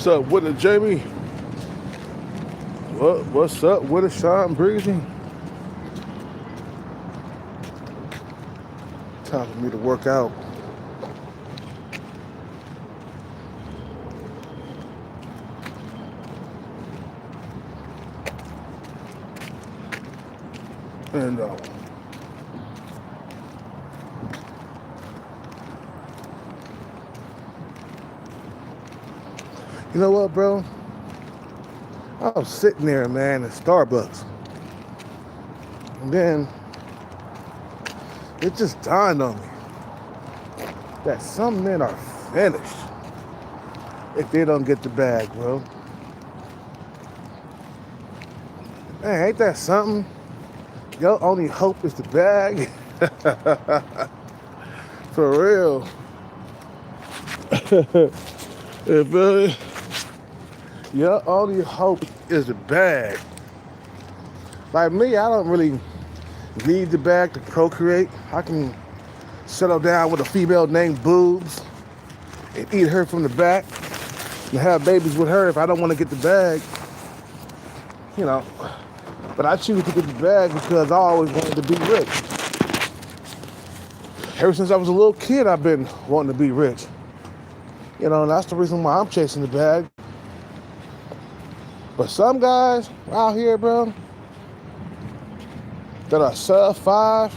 What's up with it, Jamie? What's up with it, Sean Breezy? Time for me to work out. And you know what, bro? I was sitting there, man, at Starbucks. And then it just dawned on me that some men are finished if they don't get the bag, bro. Man, ain't that something? Your only hope is the bag. For real. You feel me? Your only hope is the bag. Like me, I don't really need the bag to procreate. I can settle down with a female named Boobs and eat her from the back and have babies with her if I don't want to get the bag. You know. But I choose to get the bag because I always wanted to be rich. Ever since I was a little kid, I've been wanting to be rich. You know, and that's the reason why I'm chasing the bag. But some guys out here, bro, that are sub 5,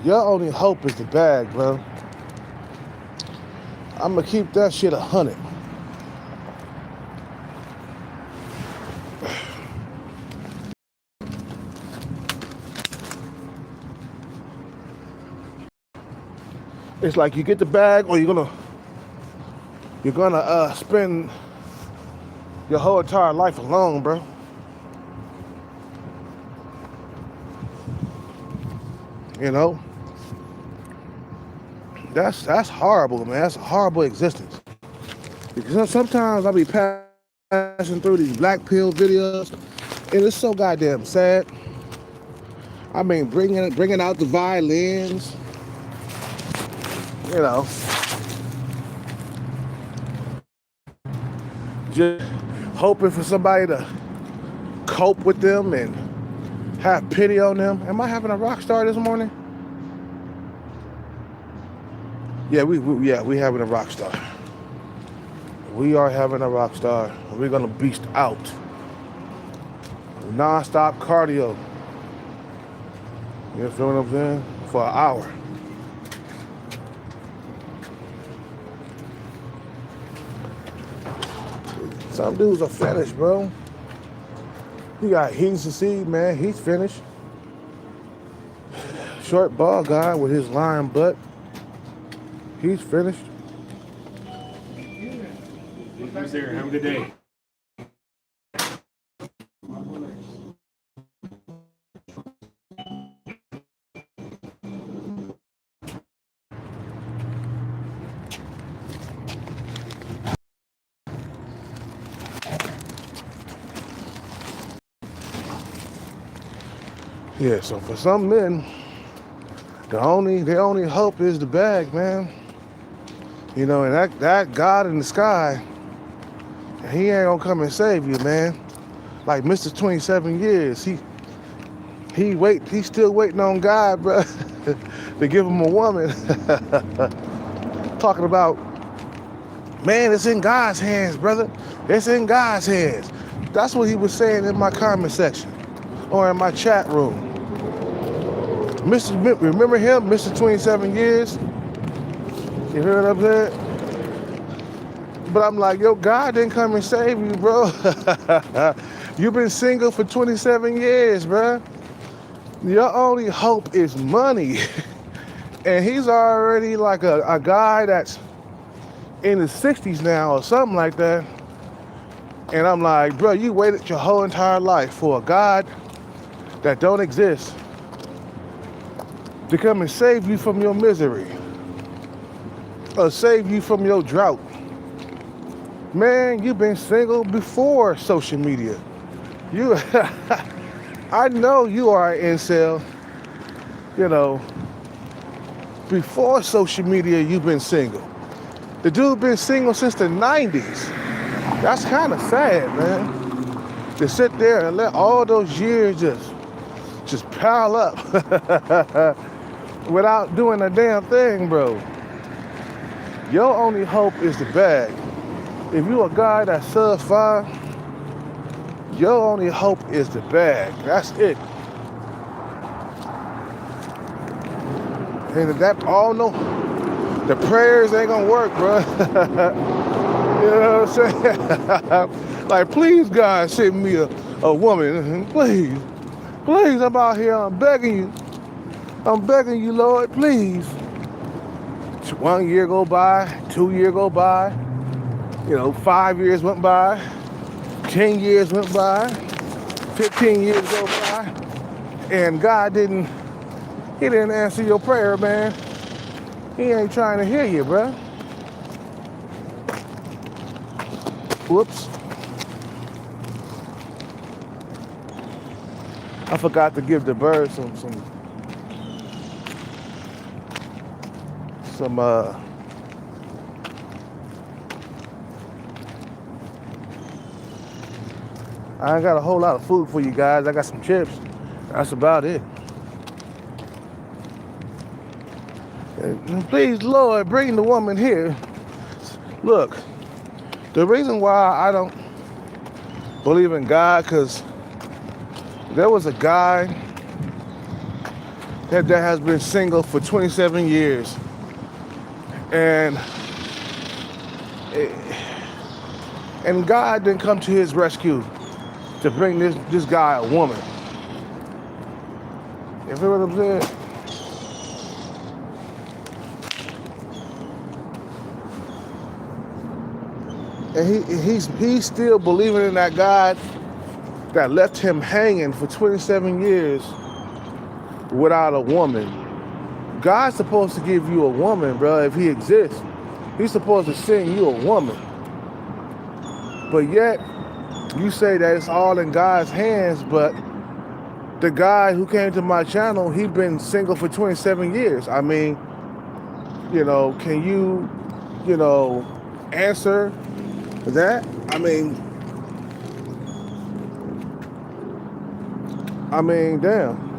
your only hope is the bag, bro. I'm gonna keep that shit 100. It's like you get the bag or you're gonna spend your whole entire life alone, bro. You know? That's horrible, man. That's a horrible existence. Because sometimes I'll be passing through these black pill videos and it's so goddamn sad. I mean, bringing out the violins, you know, just hoping for somebody to cope with them and have pity on them. Am I having a rock star this morning? Yeah, we having a rock star. We are having a rock star. We're gonna beast out. Non-stop cardio. You feel what I'm saying? For an hour. Some dudes are finished, bro. You got He's the Seed, man. He's finished. Short ball guy with his lion butt. He's finished. Who's there? Have a good day. Yeah, so for some men, their only hope is the bag, man. You know, and that God in the sky, he ain't gonna come and save you, man. Like Mr. 27 years, he's still waiting on God, bro, to give him a woman. Talking about, man, it's in God's hands, brother. It's in God's hands. That's what he was saying in my comment section or in my chat room. Remember him, Mr. 27 years? You hear what I'm saying? But I'm like, yo, God didn't come and save you, bro. You've been single for 27 years, bro. Your only hope is money. And he's already like a guy that's in his 60s now or something like that. And I'm like, bro, you waited your whole entire life for a God that don't exist to come and save you from your misery or save you from your drought. Man, you've been single before social media. I know you are an incel. You know, before social media, you've been single. The dude been single since the 90s. That's kind of sad, man. To sit there and let all those years just pile up without doing a damn thing, bro. Your only hope is the bag. If you a guy that's sub-5, your only hope is the bag. That's it. And that all no, the prayers ain't gonna work, bro. You know what I'm saying? Like, please, God, send me a woman. Please, please, I'm out here. I'm begging you. I'm begging you, Lord, please. 1 year go by, 2 years go by. 5 years went by, 10 years went by, 15 years go by, and God didn't answer your prayer, man. He ain't trying to hear you, bro. Whoops. I forgot to give the birds some I ain't got a whole lot of food for you guys. I got some chips. That's about it. And please, Lord, bring the woman here. Look, the reason why I don't believe in God, because there was a guy that has been single for 27 years. And God didn't come to his rescue to bring this guy a woman. You feel what I'm saying? And he's still believing in that God that left him hanging for 27 years without a woman. God's supposed to give you a woman, bro, if he exists. He's supposed to send you a woman. But yet, you say that it's all in God's hands, but the guy who came to my channel, he been single for 27 years. I mean, can you, answer that? I mean, damn.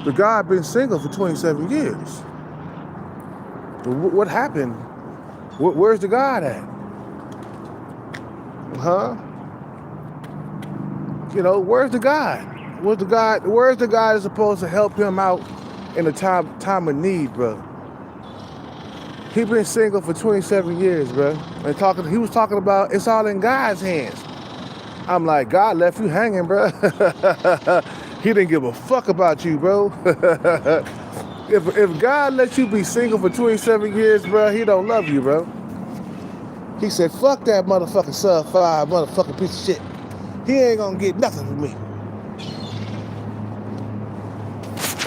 The guy been single for 27 years. What happened? Where's the God at? Huh? Where's the God? Where's the guy that's supposed to help him out in a time of need, bro? He been single for 27 years, bro. And he was talking about it's all in God's hands. I'm like, God left you hanging, bro. He didn't give a fuck about you, bro. If God lets you be single for 27 years, bro, he don't love you, bro. He said, fuck that motherfucking sub-5 motherfucking piece of shit. He ain't gonna get nothing from me.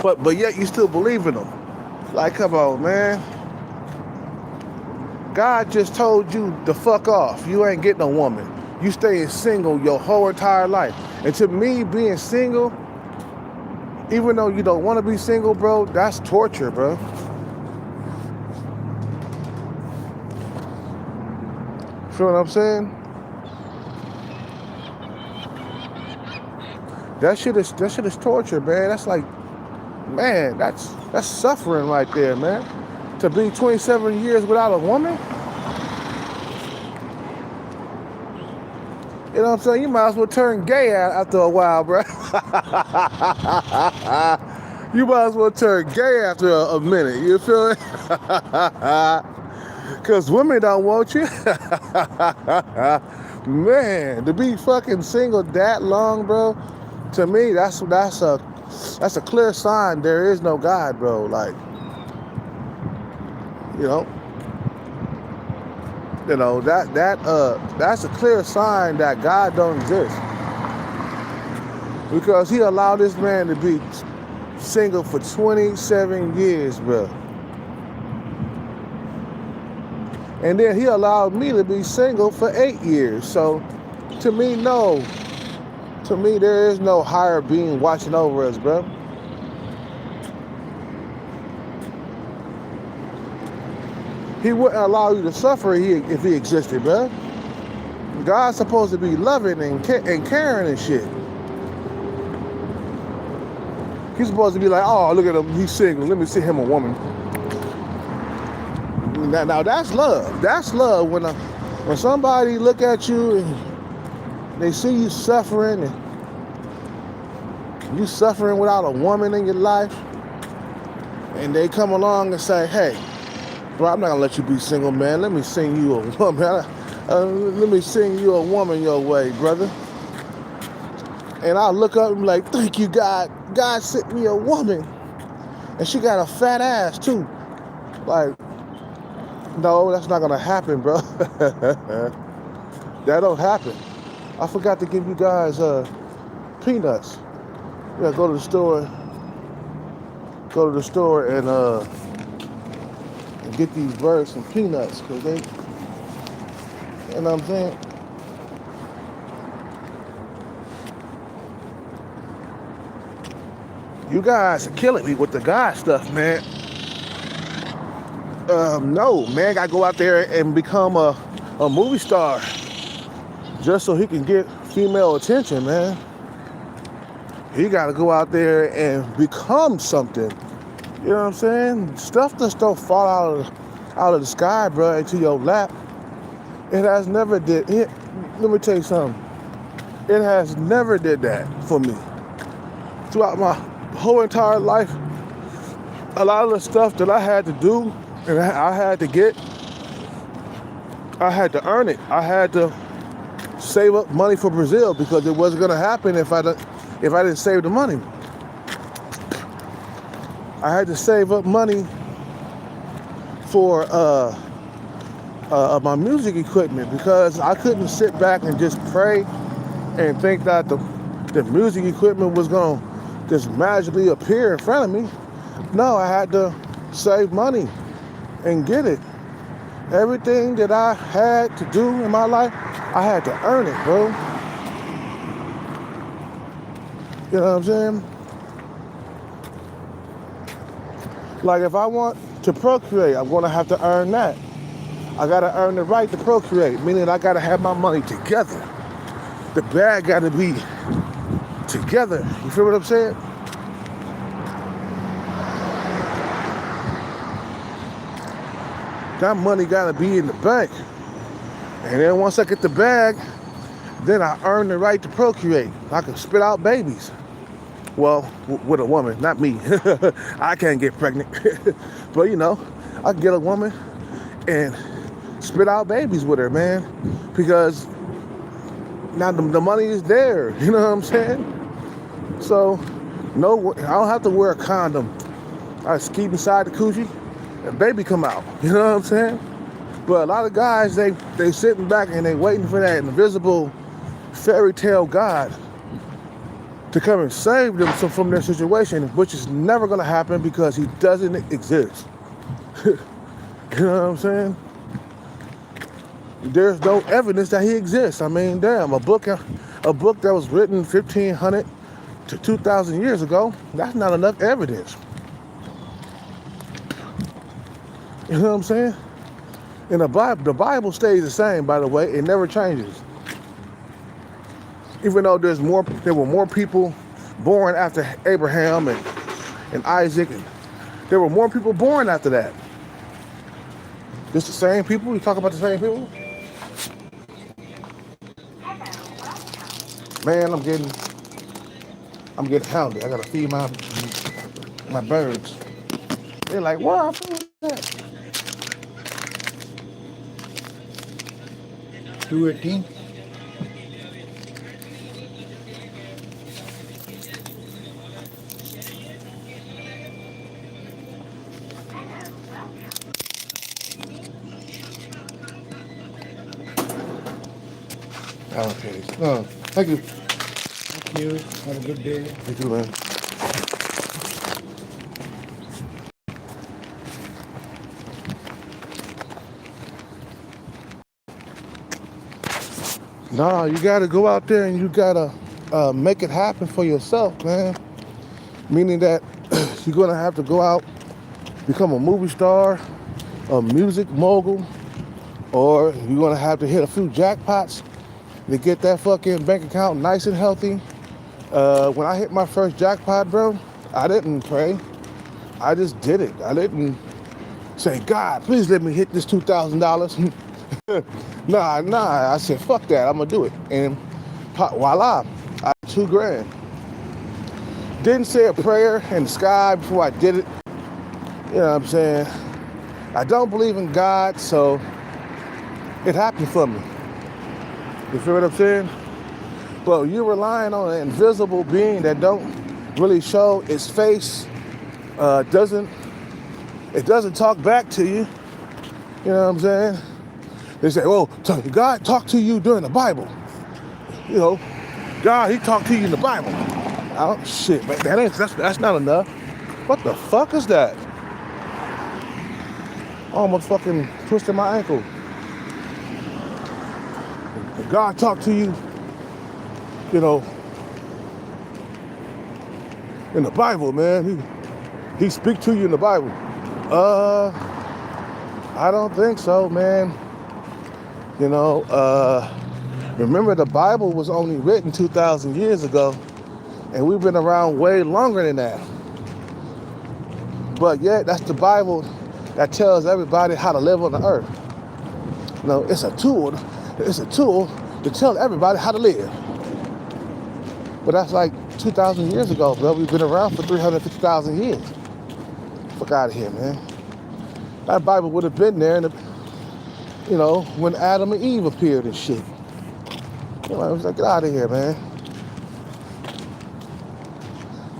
But yet you still believe in him. Like, come on, man. God just told you to fuck off. You ain't getting a woman. You staying single your whole entire life. And to me, being single, even though you don't want to be single, bro, that's torture, bro. Feel what I'm saying? That shit is torture, man. That's like, man, that's suffering right there, man. To be 27 years without a woman? You know what I'm saying? You might as well turn gay after a while, bro. You might as well turn gay after a minute. You feel it? Because women don't want you. Man, to be fucking single that long, bro, to me, that's a clear sign there is no God, bro. Like, that's a clear sign that God don't exist. Because he allowed this man to be single for 27 years, bro. And then he allowed me to be single for 8 years. So, to me, no. To me, there is no higher being watching over us, bro. He wouldn't allow you to suffer if he existed, bro. God's supposed to be loving and caring and shit. He's supposed to be like, oh, look at him, he's single. Let me see him a woman. Now that's love. That's love when somebody look at you and they see you suffering and you suffering without a woman in your life, and they come along and say, hey, bro, I'm not gonna let you be single, man. Let me sing you a woman. Let me sing you a woman your way, brother. And I look up and be like, thank you, God. God sent me a woman. And she got a fat ass, too. Like, no, that's not gonna happen, bro. That don't happen. I forgot to give you guys peanuts. Yeah, go to the store and get these birds some peanuts, cause they, you know what I'm saying? You guys are killing me with the God stuff, man. No, man, gotta go out there and become a movie star just so he can get female attention, man. He gotta go out there and become something. You know what I'm saying? Stuff just don't fall out of the sky, bro, into your lap. It has never did it. Let me tell you something. It has never did that for me. Throughout my whole entire life, a lot of the stuff that I had to do and I had to get, I had to earn it. I had to save up money for Brazil because it wasn't gonna happen if I didn't save the money. I had to save up money for my music equipment because I couldn't sit back and just pray and think that the music equipment was gonna just magically appear in front of me. No, I had to save money and get it. Everything that I had to do in my life, I had to earn it, bro. You know what I'm saying? Like if I want to procreate, I'm gonna have to earn that. I gotta earn the right to procreate, meaning I gotta have my money together. The bag gotta be together. You feel what I'm saying? That money gotta be in the bank. And then once I get the bag, then I earn the right to procreate. I can spit out babies. Well, with a woman, not me. I can't get pregnant. But you know, I can get a woman and spit out babies with her, man. Because now the money is there. You know what I'm saying? So, no, I don't have to wear a condom. I skeet inside the coochie and baby come out. You know what I'm saying? But a lot of guys, they sitting back and they waiting for that invisible fairy tale God to come and save them from their situation, which is never going to happen because he doesn't exist. You know what I'm saying? There's no evidence that he exists. I mean, damn, a book that was written 1,500 to 2,000 years ago, that's not enough evidence. You know what I'm saying? In the Bible stays the same, by the way. It never changes. Even though there were more people born after Abraham and Isaac, and there were more people born after that. It's the same people? You talk about the same people? Man, I'm getting hungry. I gotta feed my birds. They're like, what? That? 218. Okay. No, thank you. Thank you. Have a good day. Thank you, man. No, you gotta go out there and you gotta make it happen for yourself, man. Meaning that you're gonna have to go out, become a movie star, a music mogul, or you're gonna have to hit a few jackpots to get that fucking bank account nice and healthy. When I hit my first jackpot, bro, I didn't pray. I just did it. I didn't say, God, please let me hit this $2,000. Nah. I said, fuck that. I'm gonna do it. And voila, I had $2,000. Didn't say a prayer in the sky before I did it. You know what I'm saying? I don't believe in God, so it happened for me. You feel what I'm saying? But you're relying on an invisible being that don't really show its face, doesn't talk back to you. You know what I'm saying? They say, well, God talked to you during the Bible. You know, God, he talked to you in the Bible. Oh, shit, man, that's not enough. What the fuck is that? Almost fucking twisted my ankle. God talked to you, you know, in the Bible, man. He speak to you in the Bible. I don't think so, man. You know, remember the Bible was only written 2,000 years ago, and we've been around way longer than that. But yet, that's the Bible that tells everybody how to live on the earth. You know, it's a tool to tell everybody how to live. But that's like 2,000 years ago, bro. We've been around for 350,000 years. Fuck out of here, man. That Bible would have been there, you know, when Adam and Eve appeared and shit. You know, I was like, get out of here, man.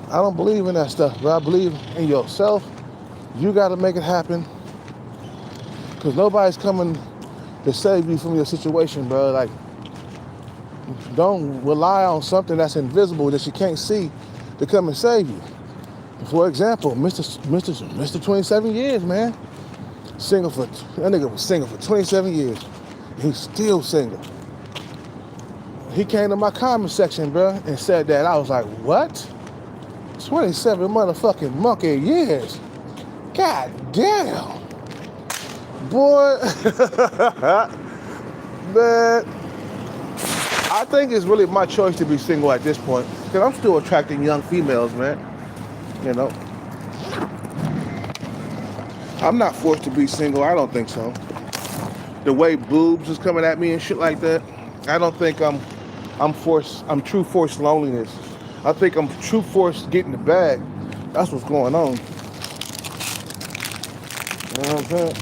I don't believe in that stuff, bro. I believe in yourself. You got to make it happen. Because nobody's coming to save you from your situation, bro. Like, don't rely on something that's invisible that you can't see to come and save you. For example, Mr. 27 years, man. That nigga was single for 27 years. He's still single. He came to my comment section, bro, and said that. I was like, what? 27 motherfucking monkey years. God damn. Boy. Man. I think it's really my choice to be single at this point. Because I'm still attracting young females, man. You know. I'm not forced to be single. I don't think so. The way boobs is coming at me and shit like that, I don't think I'm true forced loneliness. I think I'm true forced getting the bag. That's what's going on. You know what I'm saying?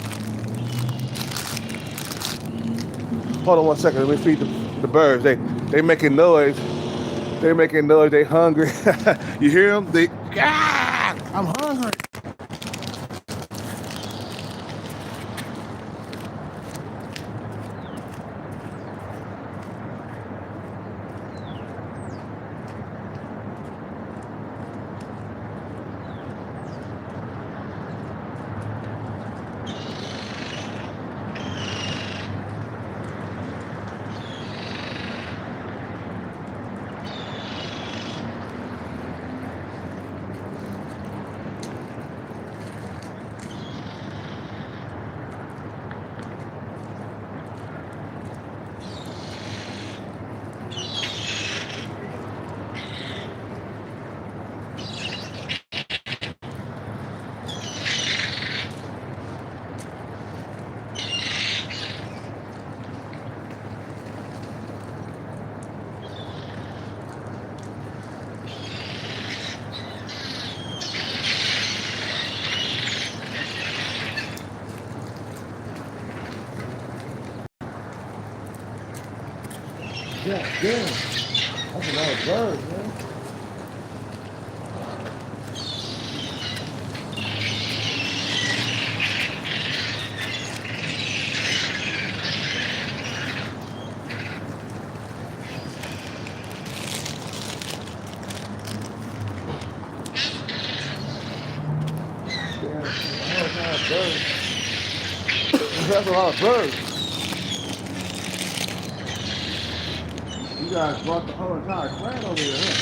Hold on 1 second. Let me feed the birds. They making noise. They making noise. They hungry. You hear them? I'm hungry. Yeah, damn. That's a lot of birds, man. That's a lot of birds. You guys brought the whole entire clan over here, huh?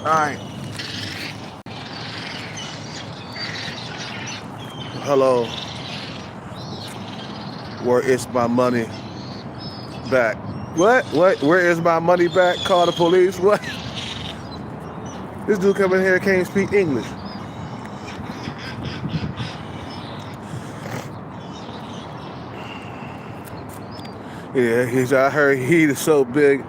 right. Hello. Where is my money back? What? Where is my money back? Call the police? What? This dude coming here can't speak English. Yeah, I heard he is so big,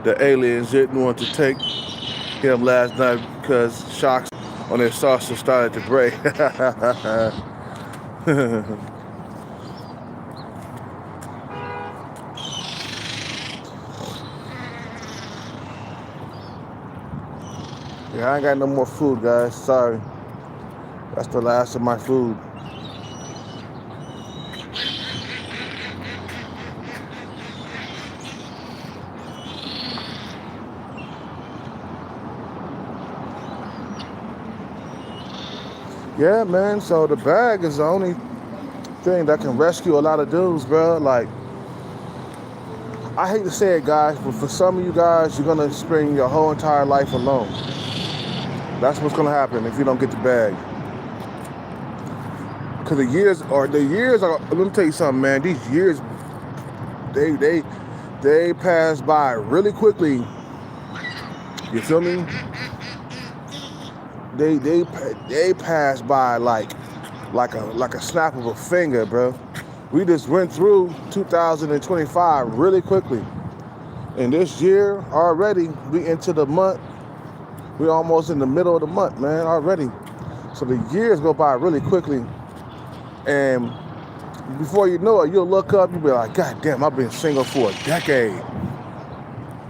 the aliens didn't want to take him last night because shocks on their saucer started to break. Yeah, I ain't got no more food, guys. Sorry. That's the last of my food. Yeah, man, so the bag is the only thing that can rescue a lot of dudes, bro. Like, I hate to say it, guys, but for some of you guys, you're gonna spend your whole entire life alone. That's what's gonna happen if you don't get the bag. Cause the years are, let me tell you something, man, these years, they pass by really quickly. You feel me? They pass by like a snap of a finger, bro. We just went through 2025 really quickly. And this year already, we into the month. We're almost in the middle of the month, man, already. So the years go by really quickly. And before you know it, you'll look up, you'll be like, God damn, I've been single for a decade.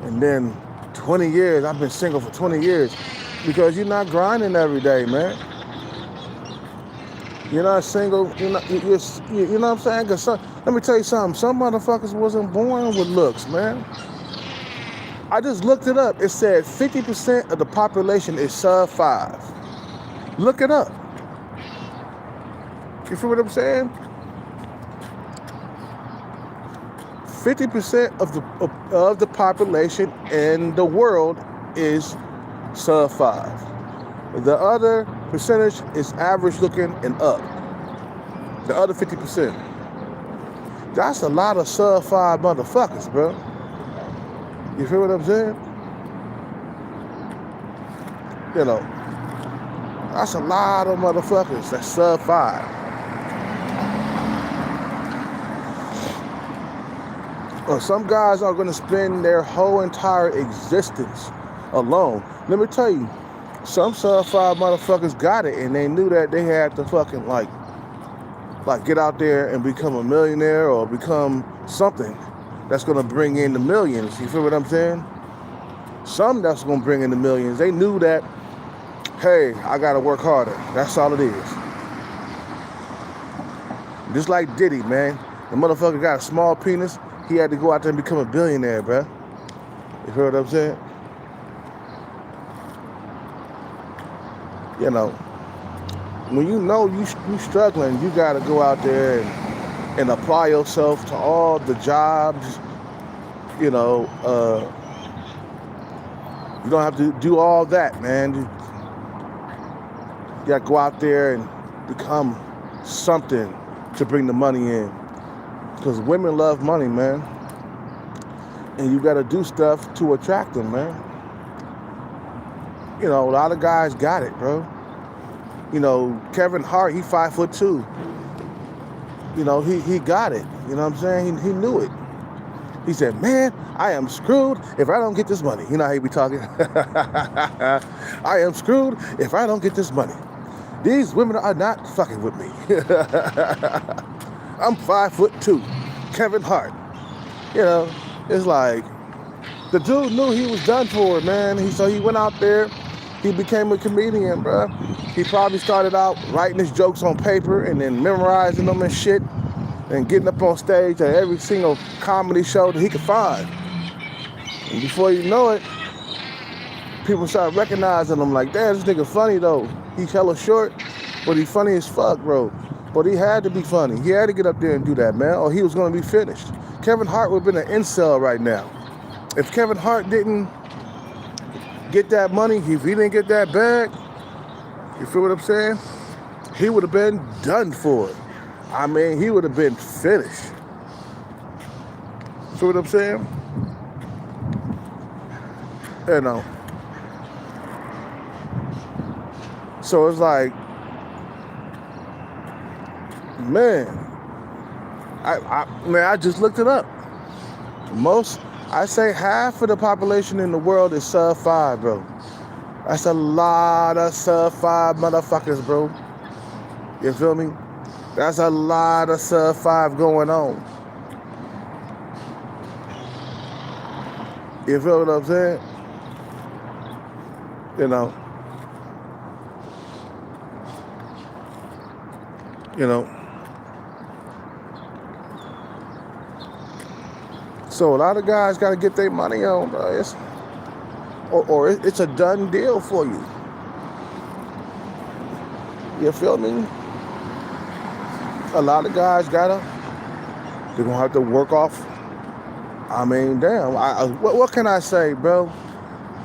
And then 20 years, I've been single for 20 years. Because you're not grinding every day, man. You're not single. You know what I'm saying? Cause let me tell you something. Some motherfuckers wasn't born with looks, man. I just looked it up. It said 50% of the population is sub 5. Look it up. You feel what I'm saying? 50% of the population in the world is sub 5. The other percentage is average looking and up. The other 50%. That's a lot of sub 5 motherfuckers, bro. You feel what I'm saying? You know, that's a lot of motherfuckers that's sub 5. Well, some guys are gonna spend their whole entire existence alone. Let me tell you, some sub 5 motherfuckers got it, and they knew that they had to fucking like get out there and become a millionaire or become something that's gonna bring in the millions. You feel what I'm saying? Some that's gonna bring in the millions. They knew that, hey, I gotta work harder. That's all it is. Just like Diddy, man. The motherfucker got a small penis. He had to go out there and become a billionaire, bro. You heard what I'm saying? You know, when you know you struggling, you got to go out there and apply yourself to all the jobs. You know, you don't have to do all that, man. You got to go out there and become something to bring the money in. Because women love money, man. And you got to do stuff to attract them, man. You know, a lot of guys got it, bro. You know, Kevin Hart, he 5'2". You know, he got it. You know what I'm saying? He knew it. He said, man, I am screwed if I don't get this money. You know how he be talking? I am screwed if I don't get this money. These women are not fucking with me. I'm 5'2", Kevin Hart. You know, it's like, the dude knew he was done for, man. So he went out there, he became a comedian, bro. He probably started out writing his jokes on paper and then memorizing them and shit and getting up on stage at every single comedy show that he could find. And before you know it, people start recognizing him like, damn, this nigga funny though. He's hella short, but he funny as fuck, bro. But he had to be funny. He had to get up there and do that, man, or he was going to be finished. Kevin Hart would have been an incel right now. If Kevin Hart didn't get that money, if he didn't get that bag, you feel what I'm saying? He would have been done for it. I mean, he would have been finished. Feel what I'm saying? You know. So it's like, man, I just looked it up. I say half of the population in the world is sub 5, bro. That's a lot of sub 5 motherfuckers, bro. You feel me? That's a lot of sub 5 going on. You feel what I'm saying? You know. So a lot of guys got to get their money on, bro. It's a done deal for you. You feel me? A lot of guys they're gonna have to work off. I mean, damn. What can I say, bro?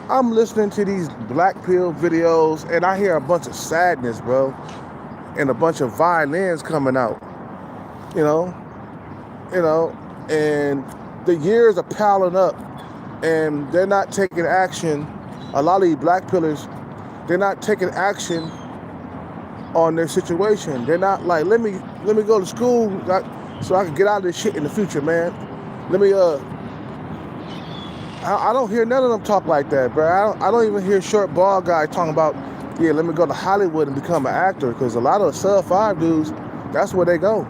I'm listening to these black pill videos and I hear a bunch of sadness, bro, and a bunch of violins coming out. You know, and the years are piling up, and they're not taking action. A lot of these black pillars, they're not taking action on their situation. They're not like, let me go to school so I can get out of this shit in the future, man. I don't hear none of them talk like that, bro. I don't even hear short bald guy talking about, yeah, let me go to Hollywood and become an actor, because a lot of sub 5 dudes, that's where they go.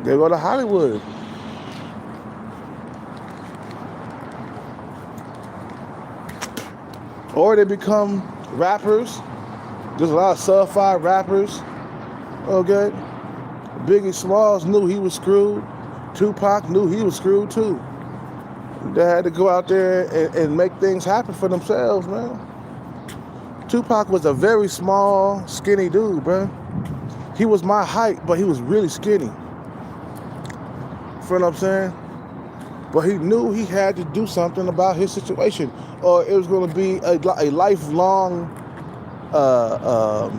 They go to Hollywood. Or they become rappers. There's a lot of sub 5 rappers. Okay. Biggie Smalls knew he was screwed. Tupac knew he was screwed too. They had to go out there and make things happen for themselves, man. Tupac was a very small, skinny dude, bro. He was my height, but he was really skinny. Feel what I'm saying? But he knew he had to do something about his situation, or it was going to be a lifelong of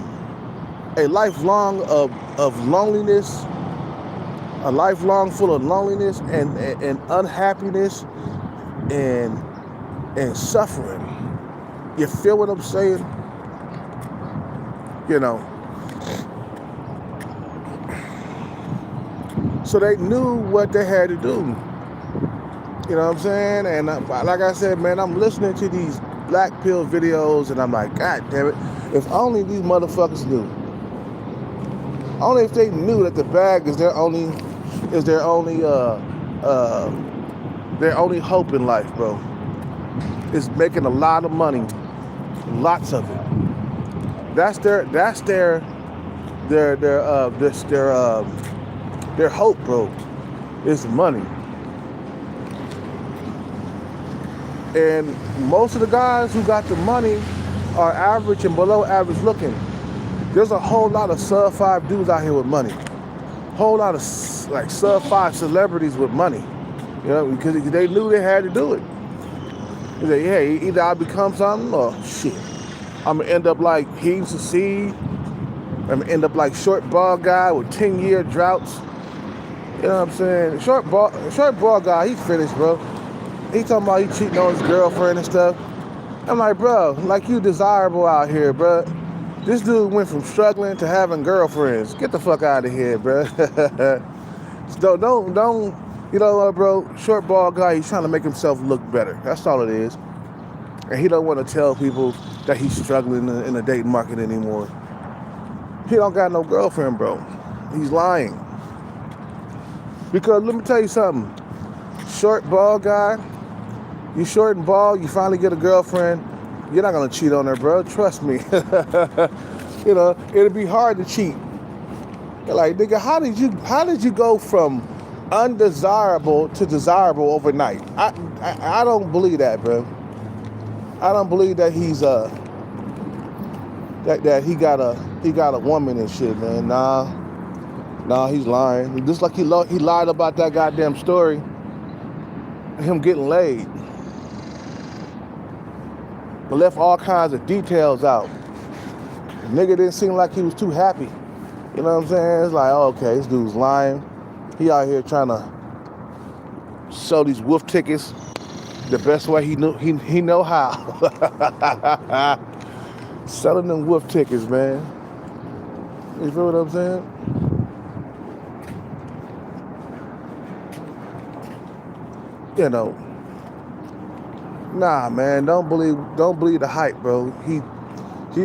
loneliness, a lifelong full of loneliness and unhappiness and suffering. You feel what I'm saying? You know. So they knew what they had to do. You know what I'm saying? And like I said, man, I'm listening to these black pill videos and I'm like, God damn it, if only these motherfuckers knew. Only if they knew that the bag is their only hope in life, bro. It's making a lot of money. Lots of it. That's their hope, bro. Is money. And most of the guys who got the money are average and below average looking. There's a whole lot of sub 5 dudes out here with money. Whole lot of like sub 5 celebrities with money. You know, because they knew they had to do it. They said, yeah, either I become something or shit. I'm gonna end up like Heaves of Seed. I'm gonna end up like short bald guy with 10-year droughts. You know what I'm saying? Short bald guy, he's finished, bro. He talking about he cheating on his girlfriend and stuff. I'm like, bro, like you desirable out here, bro. This dude went from struggling to having girlfriends. Get the fuck out of here, bro. don't, you know what, bro? Short bald guy, he's trying to make himself look better. That's all it is. And he don't want to tell people that he's struggling in the dating market anymore. He don't got no girlfriend, bro. He's lying. Because let me tell you something. Short bald guy, you short and bald, you finally get a girlfriend, you're not gonna cheat on her, bro. Trust me. You know, it'll be hard to cheat. You're like, nigga, how did you go from undesirable to desirable overnight? I don't believe that, bro. I don't believe that he's that he got a woman and shit, man. Nah, he's lying. Just like he lied about that goddamn story, him getting laid. but left all kinds of details out. The nigga didn't seem like he was too happy. You know what I'm saying? It's like, oh, okay, this dude's lying. He out here trying to sell these wolf tickets the best way he know how. Selling them wolf tickets, man. You feel what I'm saying? You know, nah, man, don't believe the hype, bro. He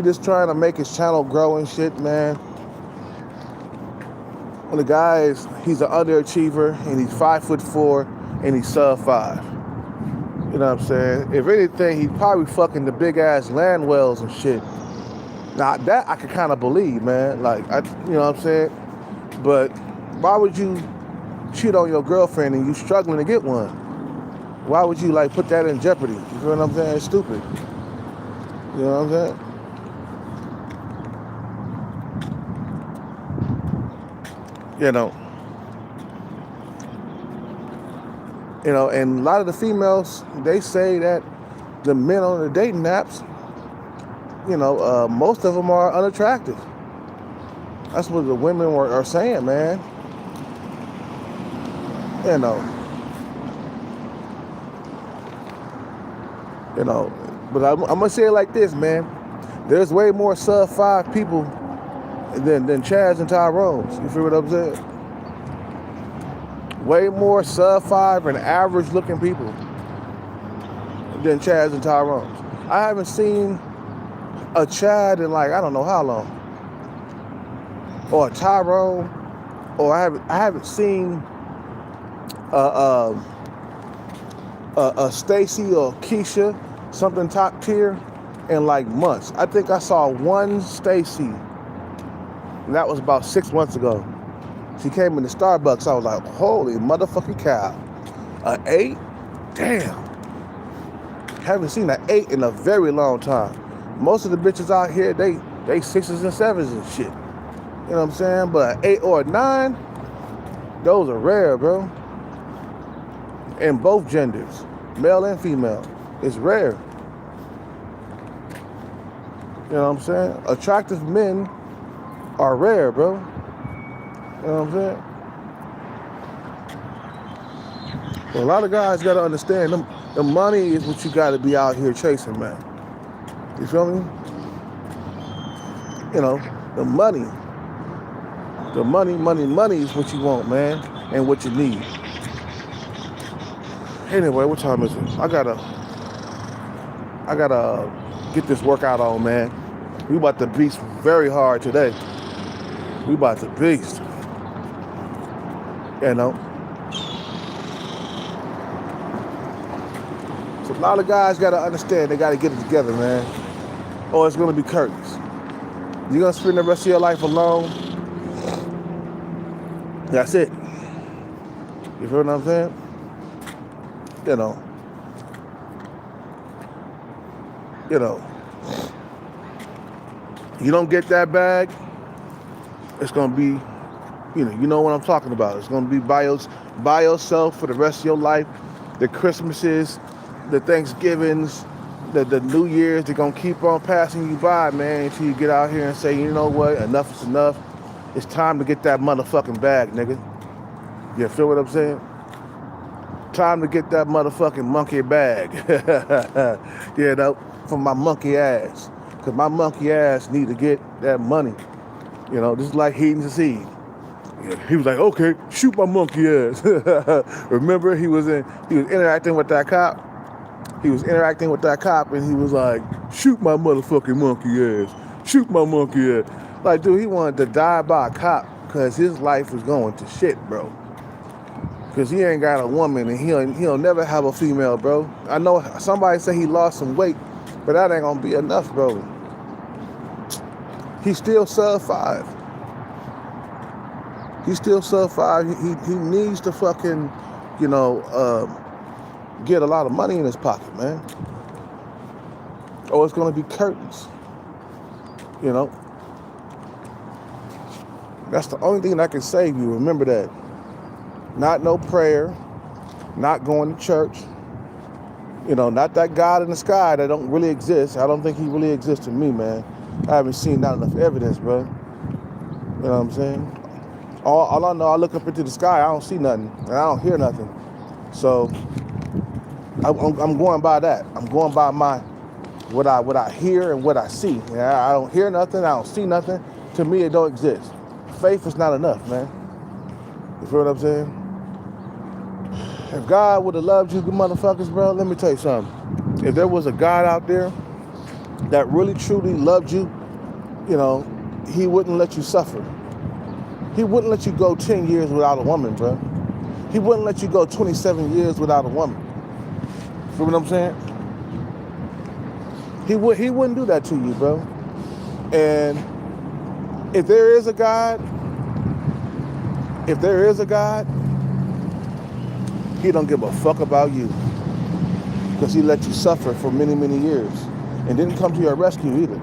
just trying to make his channel grow and shit, man. When the guy he's an underachiever and he's 5'4" and he's sub-5. You know what I'm saying? If anything, he's probably fucking the big ass land wells and shit. Now that I can kind of believe, man. Like, you know what I'm saying? But why would you cheat on your girlfriend and you struggling to get one? Why would you like put that in jeopardy? You feel what I'm saying? It's stupid. You know what I'm saying? You know, and a lot of the females, they say that the men on the dating apps, you know, most of them are unattractive. That's what the women are saying, man. You know, but I'm gonna say it like this, man. There's way more sub-5 people than Chaz and Tyrone's. You feel what I'm saying? Way more sub-5 and average looking people than Chaz and Tyrone's. I haven't seen a Chad in like, I don't know how long. Or a Tyrone. Or I haven't seen a Stacy or Keisha, something top tier, in like months. I think I saw one Stacy, and that was about 6 months ago. She came into Starbucks. I was like, holy motherfucking cow. An 8? Damn. Haven't seen an 8 in a very long time. Most of the bitches out here, they 6s and 7s and shit. You know what I'm saying? But an 8 or a 9, those are rare, bro. In both genders, male and female. It's rare. You know what I'm saying? Attractive men are rare, bro. You know what I'm saying? Well, a lot of guys got to understand, the money is what you got to be out here chasing, man. You feel me? You know, the money is what you want, man, and what you need. Anyway, what time is it? I gotta get this workout on, man. We about to beast very hard today. We about to beast. You know. So a lot of guys gotta understand they gotta get it together, man. Or it's gonna be curtains. You're gonna spend the rest of your life alone. That's it. You feel what I'm saying? You know, you don't get that bag, it's gonna be, you know what I'm talking about. It's gonna be by yourself for the rest of your life. The Christmases, the Thanksgivings, the New Year's, they're gonna keep on passing you by, man, until you get out here and say, you know what, enough is enough. It's time to get that motherfucking bag, nigga. You feel what I'm saying? Time to get that motherfucking monkey bag. You know, from my monkey ass. Because my monkey ass need to get that money. You know, just like Heaton Seed. He was like, okay, shoot my monkey ass. Remember, he was interacting with that cop. He was interacting with that cop and he was like, shoot my motherfucking monkey ass. Shoot my monkey ass. Like, dude, he wanted to die by a cop because his life was going to shit, bro. Because he ain't got a woman and he'll never have a female, bro. I know somebody say he lost some weight, but that ain't gonna be enough, bro. He's still sub-5. He's still sub-5. He needs to fucking, get a lot of money in his pocket, man. Or it's gonna be curtains. You know? That's the only thing that can save you. Remember that. Not no prayer, not going to church, You know, not that God in the sky that don't really exist. I don't think he really exists to me, man. I haven't seen not enough evidence, bro. You know what I'm saying? All I know, I look up into the sky, I don't see nothing, and I don't hear nothing. So I'm going by that. I'm going by what I hear and what I see. Yeah, I don't hear nothing. I don't see nothing. To me, it don't exist. Faith is not enough, man. You feel what I'm saying? If God would have loved you, good motherfuckers, bro, let me tell you something. If there was a God out there that really truly loved you, you know, he wouldn't let you suffer. He wouldn't let you go 10 years without a woman, bro. He wouldn't let you go 27 years without a woman. Feel what I'm saying? He wouldn't do that to you, bro. And if there is a God, he don't give a fuck about you. Because he let you suffer for many, many years. And didn't come to your rescue either.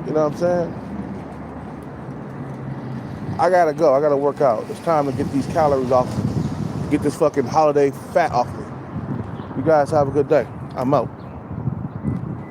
You know what I'm saying? I gotta go. I gotta work out. It's time to get these calories off. Get this fucking holiday fat off me. You guys have a good day. I'm out.